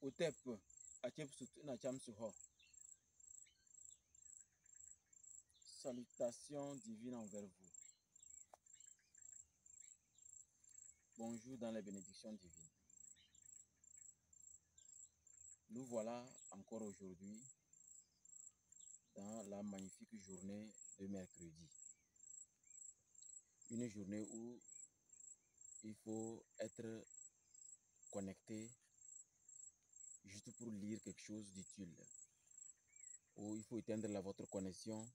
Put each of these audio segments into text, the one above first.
Otep, salutations divines envers vous. Bonjour dans les bénédictions divines. Nous voilà encore aujourd'hui dans la magnifique journée de mercredi. Une journée où il faut être connecté juste pour lire quelque chose d'utile. Où il faut éteindre votre connexion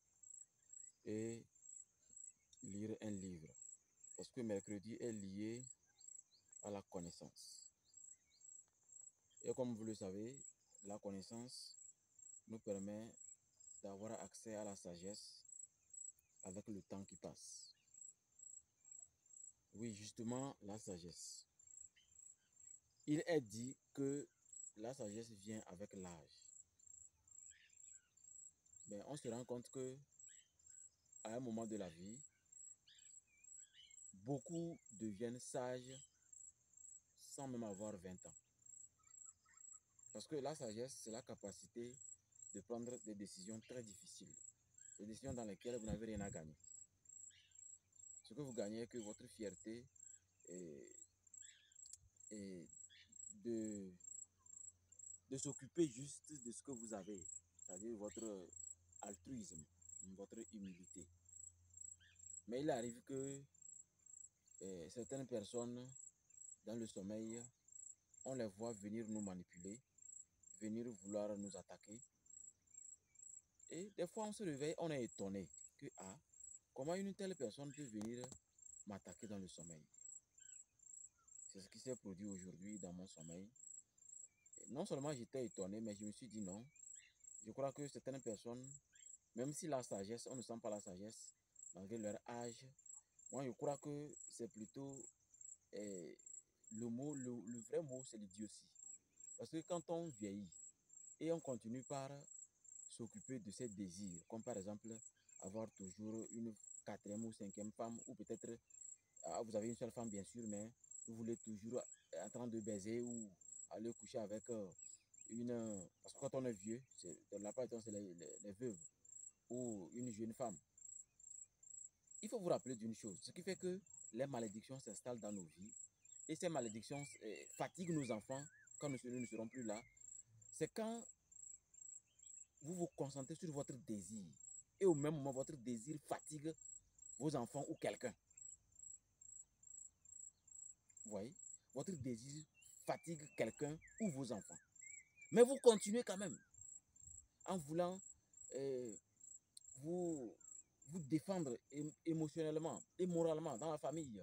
et lire un livre. Parce que mercredi est lié à la connaissance. Et comme vous le savez, la connaissance nous permet d'avoir accès à la sagesse avec le temps qui passe. Oui, justement, la sagesse. Il est dit que la sagesse vient avec l'âge. Mais on se rend compte que à un moment de la vie, beaucoup deviennent sages sans même avoir 20 ans. Parce que la sagesse, c'est la capacité de prendre des décisions très difficiles. Des décisions dans lesquelles vous n'avez rien à gagner. Ce que vous gagnez est que votre fierté et de s'occuper juste de ce que vous avez, c'est-à-dire votre altruisme, votre humilité. Mais il arrive que certaines personnes, dans le sommeil, on les voit venir nous manipuler, venir vouloir nous attaquer. Et des fois, on se réveille, on est étonné que, comment une telle personne peut venir m'attaquer dans le sommeil? C'est ce qui s'est produit aujourd'hui dans mon sommeil. Et non seulement j'étais étonné, mais je me suis dit non. Je crois que certaines personnes, même si la sagesse, on ne sent pas la sagesse, malgré leur âge, moi je crois que c'est plutôt le vrai mot, c'est l'idiotie. Parce que quand on vieillit et on continue par s'occuper de ses désirs, comme par exemple avoir toujours une quatrième ou cinquième femme, ou peut-être vous avez une seule femme bien sûr, mais vous voulez toujours en train de baiser ou aller coucher avec une... Parce que quand on est vieux, de la part c'est les veuves ou une jeune femme. Il faut vous rappeler d'une chose, ce qui fait que les malédictions s'installent dans nos vies et ces malédictions fatiguent nos enfants quand nous ne serons plus là. C'est quand vous vous concentrez sur votre désir et au même moment votre désir fatigue vos enfants ou quelqu'un. Vous voyez, votre désir fatigue quelqu'un ou vos enfants. Mais vous continuez quand même en voulant vous défendre émotionnellement et moralement dans la famille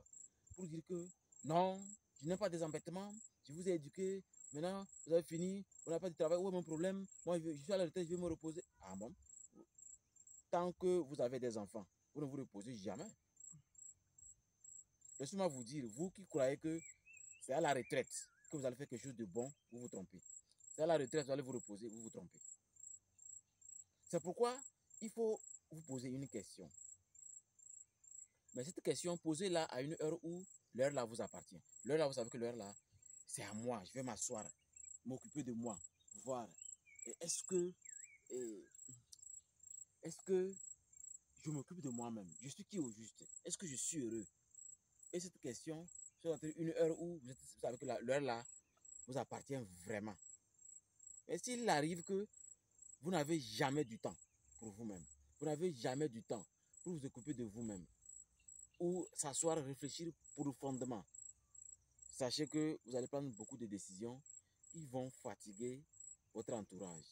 pour dire que non, je n'ai pas des embêtements, je vous ai éduqué, maintenant vous avez fini, vous n'avez pas de travail, où est mon problème? Moi je suis à la retraite, je vais me reposer. Ah bon? Tant que vous avez des enfants, vous ne vous reposez jamais. Laissez-moi vous dire, vous qui croyez que c'est à la retraite que vous allez faire quelque chose de bon, vous vous trompez. C'est à la retraite, vous allez vous reposer, vous vous trompez. C'est pourquoi il faut vous poser une question. Mais cette question, posez-la à une heure où l'heure là vous appartient. L'heure là, vous savez que l'heure là, c'est à moi. Je vais m'asseoir, m'occuper de moi, voir. Est-ce que je m'occupe de moi-même? Je suis qui au juste? Est-ce que je suis heureux? Et cette question, c'est une heure où vous savez que l'heure là vous appartient vraiment. Mais s'il arrive que vous n'avez jamais du temps pour vous-même, vous n'avez jamais du temps pour vous occuper de vous-même, ou s'asseoir, réfléchir profondément, sachez que vous allez prendre beaucoup de décisions qui vont fatiguer votre entourage.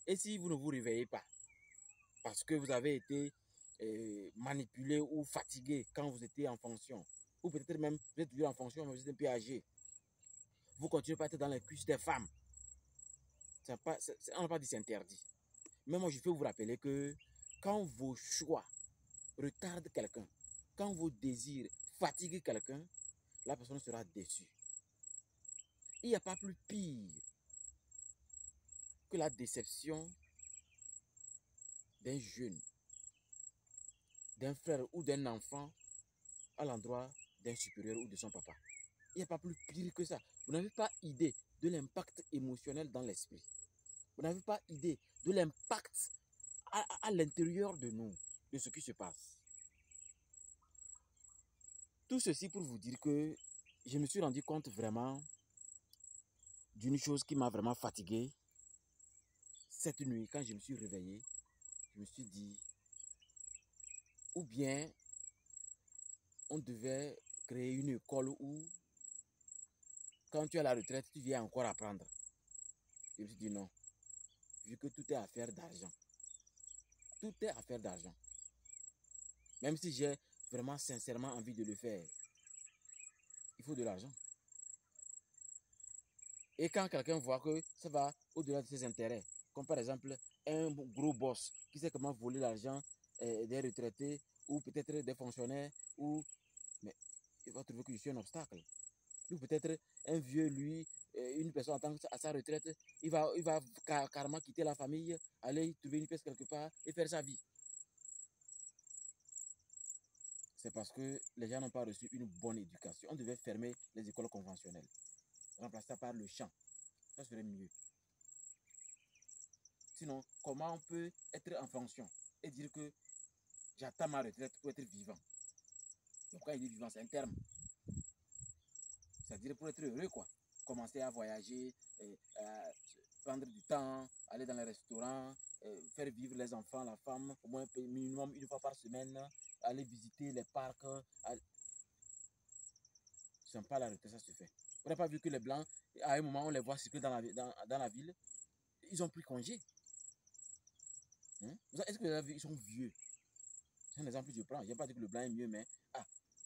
Et si vous ne vous réveillez pas, parce que vous avez été manipulé ou fatigué quand vous étiez en fonction, ou peut-être même vous êtes toujours en fonction, mais vous êtes un peu âgé, vous continuez pas à être dans les cuisses des femmes. On n'a pas dit c'est interdit. Mais moi, je peux vous rappeler que quand vos choix retardent quelqu'un, quand vos désirs fatiguent quelqu'un, la personne sera déçue. Il n'y a pas plus pire que la déception d'un jeune, d'un frère ou d'un enfant à l'endroit d'un supérieur ou de son papa. Il n'y a pas plus pire que ça. Vous n'avez pas idée de l'impact émotionnel dans l'esprit. Vous n'avez pas idée de l'impact à l'intérieur de nous, de ce qui se passe. Tout ceci pour vous dire que je me suis rendu compte vraiment d'une chose qui m'a vraiment fatigué. Cette nuit, quand je me suis réveillé, je me suis dit, ou bien on devait créer une école où, quand tu es à la retraite, tu viens encore apprendre. Je me suis dit non, vu que tout est affaire d'argent. Tout est affaire d'argent. Même si j'ai vraiment sincèrement envie de le faire, il faut de l'argent. Et quand quelqu'un voit que ça va au-delà de ses intérêts, comme par exemple un gros boss qui sait comment voler l'argent des retraités ou peut-être des fonctionnaires, mais il va trouver que je suis un obstacle. Ou peut-être un vieux, lui, une personne en tant à sa retraite, il va carrément quitter la famille, aller trouver une pièce quelque part et faire sa vie. C'est parce que les gens n'ont pas reçu une bonne éducation. On devait fermer les écoles conventionnelles, remplacer ça par le champ. Ça serait mieux. Sinon, comment on peut être en fonction et dire que j'attends ma retraite pour être vivant? Donc quand il dit vivant, c'est un terme. C'est-à-dire pour être heureux, quoi. Commencer à voyager, prendre du temps, aller dans les restaurants, faire vivre les enfants, la femme, au moins minimum une fois par semaine, aller visiter les parcs. C'est pas la retraite, ça se fait. On n'a pas vu que les Blancs, à un moment, on les voit circuler dans la ville. Ils ont pris congé. Hein? Est-ce que vous avez vu, ils sont vieux? C'est un exemple que je prends. Je n'ai pas dit que le blanc est mieux, mais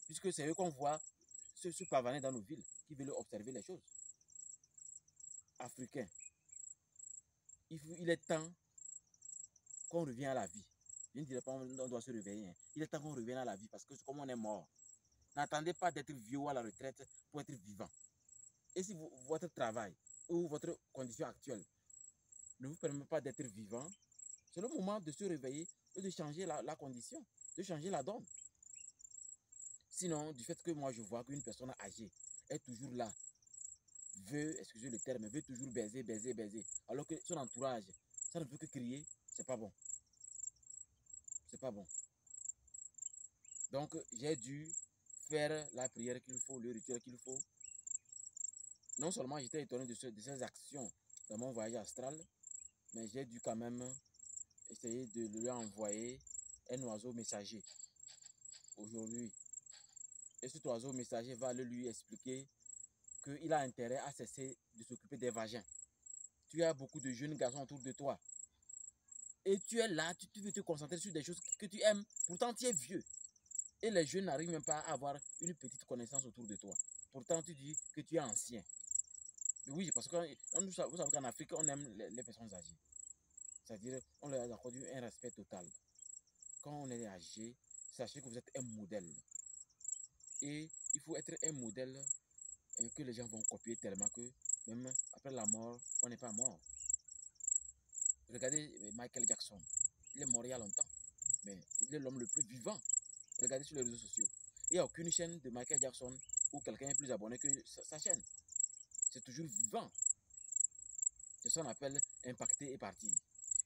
puisque c'est eux qu'on voit se pavaner dans nos villes, qui veulent observer les choses. Africains, il est temps qu'on revienne à la vie. Je ne dirais pas qu'on doit se réveiller. Hein. Il est temps qu'on revienne à la vie parce que comme on est mort, n'attendez pas d'être vieux ou à la retraite pour être vivant. Et si votre travail ou votre condition actuelle ne vous permet pas d'être vivant, c'est le moment de se réveiller et de changer la condition, de changer la donne. Sinon, du fait que moi je vois qu'une personne âgée est toujours là, veut, excusez le terme, veut toujours baiser, baiser, baiser, alors que son entourage, ça ne peut que crier, c'est pas bon. C'est pas bon. Donc, j'ai dû faire la prière qu'il faut, le rituel qu'il faut. Non seulement j'étais étonné de ces actions dans mon voyage astral, mais j'ai dû quand même essayer de lui envoyer un oiseau messager aujourd'hui. Et cet oiseau messager va lui expliquer qu'il a intérêt à cesser de s'occuper des vagins. Tu as beaucoup de jeunes garçons autour de toi. Et tu es là, tu veux te concentrer sur des choses que tu aimes. Pourtant, tu es vieux. Et les jeunes n'arrivent même pas à avoir une petite connaissance autour de toi. Pourtant, tu dis que tu es ancien. Oui, parce que vous savez qu'en Afrique, on aime les personnes âgées. C'est-à-dire, on leur accorde un respect total. Quand on est âgé, sachez que vous êtes un modèle. Et il faut être un modèle que les gens vont copier tellement que même après la mort, on n'est pas mort. Regardez Michael Jackson. Il est mort il y a longtemps. Mais il est l'homme le plus vivant. Regardez sur les réseaux sociaux. Il n'y a aucune chaîne de Michael Jackson où quelqu'un est plus abonné que sa chaîne. C'est toujours vivant. C'est ça qu'on appelle impacter et partir.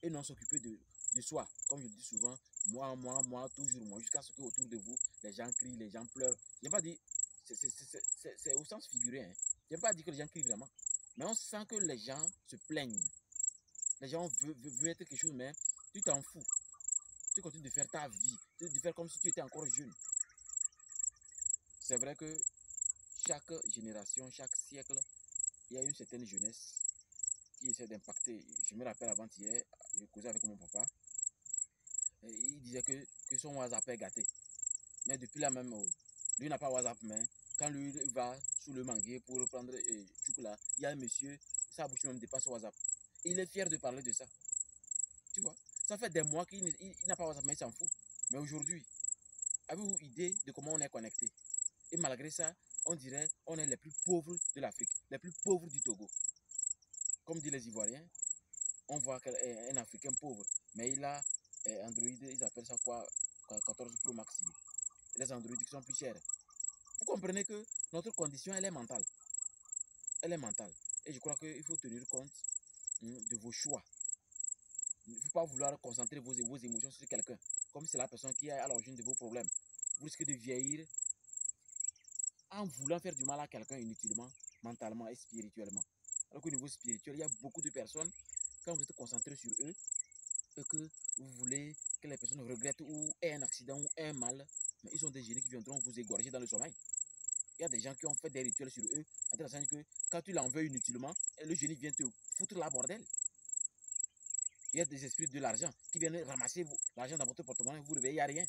Et non s'occuper de soi. Comme je le dis souvent, moi, toujours moi. Jusqu'à ce qu'autour de vous, les gens crient, les gens pleurent. Je n'ai pas dit, c'est au sens figuré. Hein. Je n'ai pas dit que les gens crient vraiment. Mais on sent que les gens se plaignent. Les gens veulent être quelque chose, mais tu t'en fous. Tu continues de faire ta vie, de faire comme si tu étais encore jeune. C'est vrai que chaque génération, chaque siècle, il y a une certaine jeunesse qui essaie d'impacter. Je me rappelle avant-hier, je causais avec mon papa, et il disait que son WhatsApp est gâté. Mais depuis la même, lui n'a pas WhatsApp, mais quand lui va sous le manguier pour prendre chocolat, il y a un monsieur, sa bouche même dépasse WhatsApp. Et il est fier de parler de ça. Tu vois, ça fait des mois qu'il n'a pas WhatsApp, mais il s'en fout. Mais aujourd'hui, avez-vous idée de comment on est connecté? Et malgré ça, on dirait on est les plus pauvres de l'Afrique, les plus pauvres du Togo. Comme disent les Ivoiriens, on voit qu'un Africain pauvre, mais il a Android, ils appellent ça quoi, 14 Pro Max. Les Android qui sont plus chers. comprenez que notre condition, elle est mentale. Elle est mentale. Et je crois qu'il faut tenir compte de vos choix. Il ne faut pas vouloir concentrer vos émotions sur quelqu'un, comme si c'est la personne qui est à l'origine de vos problèmes. Vous risquez de vieillir en voulant faire du mal à quelqu'un inutilement, mentalement et spirituellement. Alors qu'au niveau spirituel, il y a beaucoup de personnes, quand vous êtes concentré sur eux, et que vous voulez que les personnes regrettent ou aient un accident ou un mal, mais ils sont des génies qui viendront vous égorger dans le sommeil. Il y a des gens qui ont fait des rituels sur eux, à tel point que quand tu l'en veux inutilement, le génie vient te foutre la bordel. Il y a des esprits de l'argent qui viennent ramasser l'argent dans votre porte-monnaie, vous réveillez, il n'y a rien.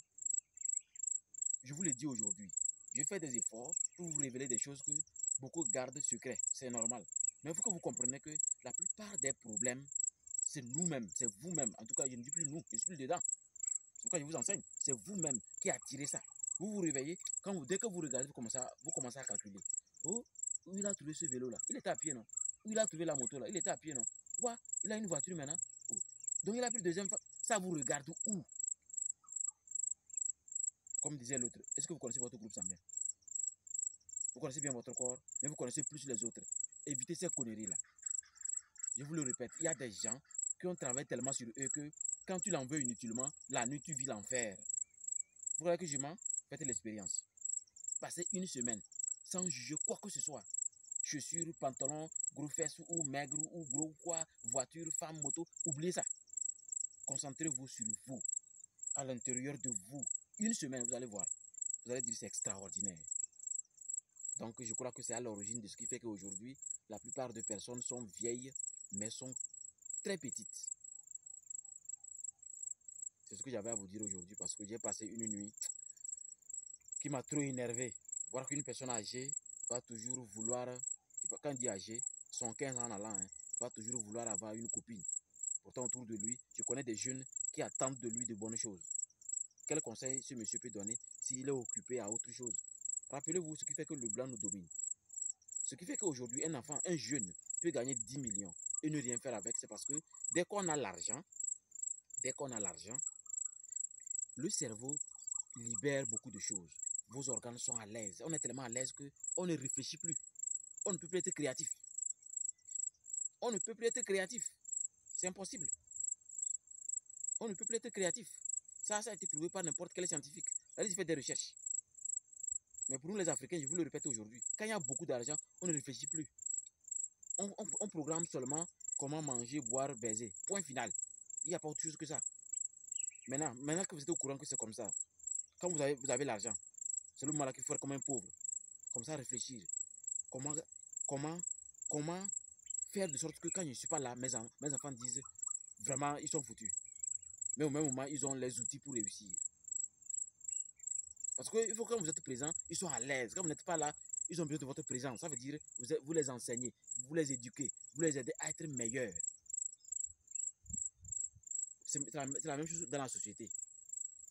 Je vous le dis aujourd'hui, je fais des efforts pour vous révéler des choses que beaucoup gardent secret, c'est normal. Mais il faut que vous compreniez que la plupart des problèmes, c'est nous-mêmes, c'est vous-même. En tout cas, je ne dis plus nous, je suis plus dedans. C'est pourquoi je vous enseigne. C'est vous-même qui attirez ça. Vous vous réveillez, dès que vous regardez, vous commencez à calculer. Oh, où il a trouvé ce vélo-là? Il était à pied, non? Où il a trouvé la moto-là? Il était à pied, non? Ouais, il a une voiture maintenant. Oh. Donc il a pris le deuxième fois. Ça vous regarde où? Comme disait l'autre, est-ce que vous connaissez votre groupe sanguin? Vous connaissez bien votre corps, mais vous connaissez plus les autres. Évitez ces conneries-là. Je vous le répète, il y a des gens qui ont travaillé tellement sur eux que quand tu l'en veux inutilement, la nuit tu vis l'enfer. Vous voyez que je mens? Faites l'expérience. Passez une semaine sans juger quoi que ce soit. Chaussures, pantalons, gros fesses ou maigre ou gros quoi, voiture, femme, moto, oubliez ça. Concentrez-vous sur vous, à l'intérieur de vous. Une semaine, vous allez voir. Vous allez dire c'est extraordinaire. Donc je crois que c'est à l'origine de ce qui fait qu'aujourd'hui, la plupart des personnes sont vieilles, mais sont très petites. C'est ce que j'avais à vous dire aujourd'hui parce que j'ai passé une nuit qui m'a trop énervé. Voir qu'une personne âgée va toujours vouloir, quand il dit âgé, son 15 ans en allant, va toujours vouloir avoir une copine. Pourtant autour de lui, je connais des jeunes qui attendent de lui de bonnes choses. Quel conseil ce monsieur peut donner s'il est occupé à autre chose? Rappelez-vous ce qui fait que le blanc nous domine. Ce qui fait qu'aujourd'hui, un enfant, un jeune, peut gagner 10 millions et ne rien faire avec, c'est parce que dès qu'on a l'argent, le cerveau libère beaucoup de choses. Vos organes sont à l'aise. On est tellement à l'aise qu'on ne réfléchit plus. On ne peut plus être créatif. On ne peut plus être créatif. C'est impossible. On ne peut plus être créatif. Ça a été prouvé par n'importe quel scientifique. Allez-y faire des recherches. Mais pour nous les Africains, je vous le répète aujourd'hui, quand il y a beaucoup d'argent, on ne réfléchit plus. On programme seulement comment manger, boire, baiser. Point final. Il n'y a pas autre chose que ça. Maintenant que vous êtes au courant que c'est comme ça, quand vous avez l'argent, c'est le moment qu'il faut faire comme un pauvre. Comme ça, réfléchir. Comment faire de sorte que quand je ne suis pas là, mes enfants disent vraiment, ils sont foutus. Mais au même moment, ils ont les outils pour réussir. Parce qu'il faut que quand vous êtes présent, ils sont à l'aise. Quand vous n'êtes pas là, ils ont besoin de votre présence. Ça veut dire vous les enseignez, vous les éduquez, vous les aidez à être meilleurs. C'est la même chose dans la société.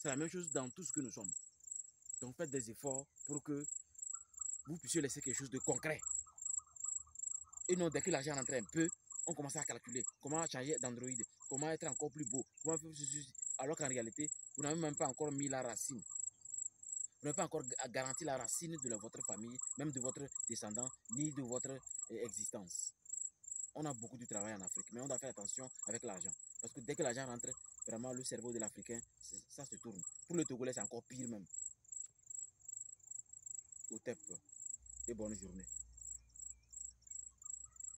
C'est la même chose dans tout ce que nous sommes. Donc faites des efforts pour que vous puissiez laisser quelque chose de concret. Et non, dès que l'argent rentre un peu, on commence à calculer comment changer d'Android, comment être encore plus beau, comment faire ceci, alors qu'en réalité, vous n'avez même pas encore mis la racine. Vous n'avez pas encore garanti la racine de votre famille, même de votre descendant, ni de votre existence. On a beaucoup de travail en Afrique, mais on doit faire attention avec l'argent. Parce que dès que l'argent rentre, vraiment, le cerveau de l'Africain, ça se tourne. Pour le Togolais, c'est encore pire même. Au TEP. Et bonne journée.